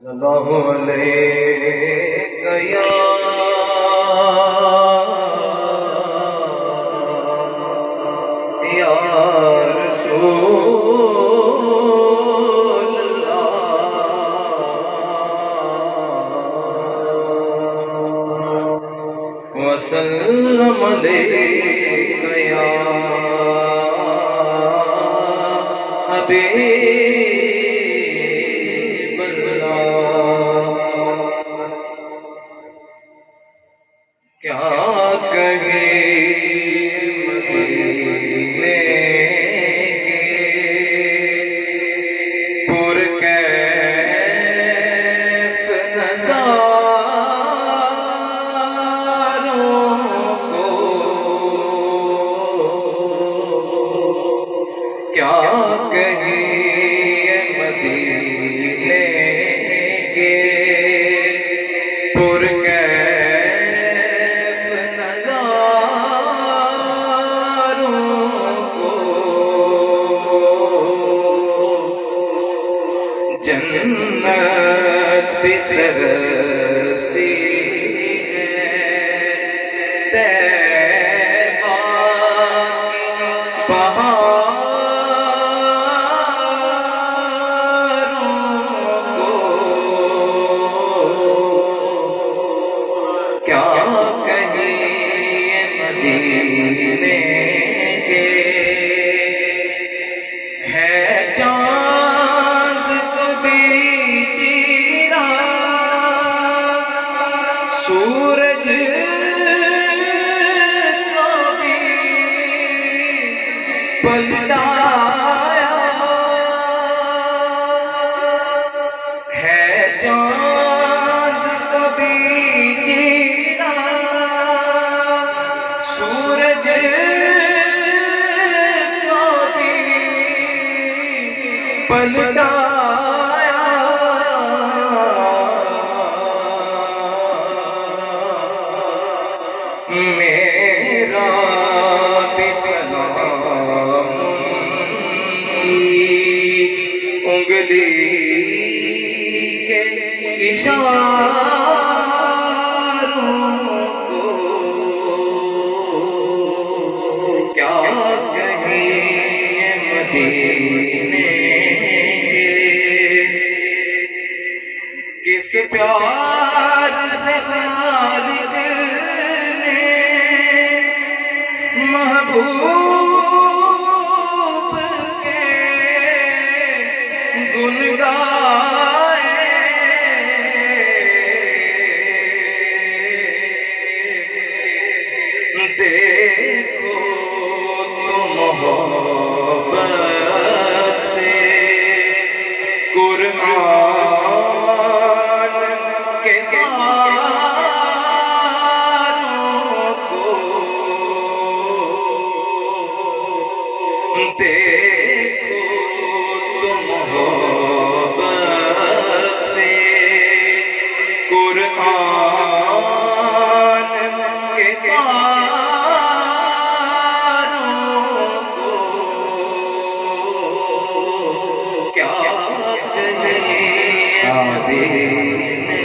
اللہ علیک یا رسول اللہ وسلم علیک یا حبیب اللہ۔ کیا کہے مدینے کے پرکیف نظاروں کو، کیا کہے مدینے کے پرکیف نظاروں کو، جنت بھی ترستی ہے طیبہ کی بہاروں کو، کیا کہیں مدینے کے ہے چاند کبھی چیرا سورج کبھی پلٹایا ہے، چاند کبھی چیرا سورج کبھی پلٹایا، میرا بھی سلام انگلی کے اشاروں کو، کیا کہیں مدینے کے، کس پیار سے خالق نے محبوب کے گن گائے، دیکھو تو محبت سے قرآن کے تاروں کو، دیکھو تو محبت سے قرآن کے تاروں کو، کیا کہیں مدینے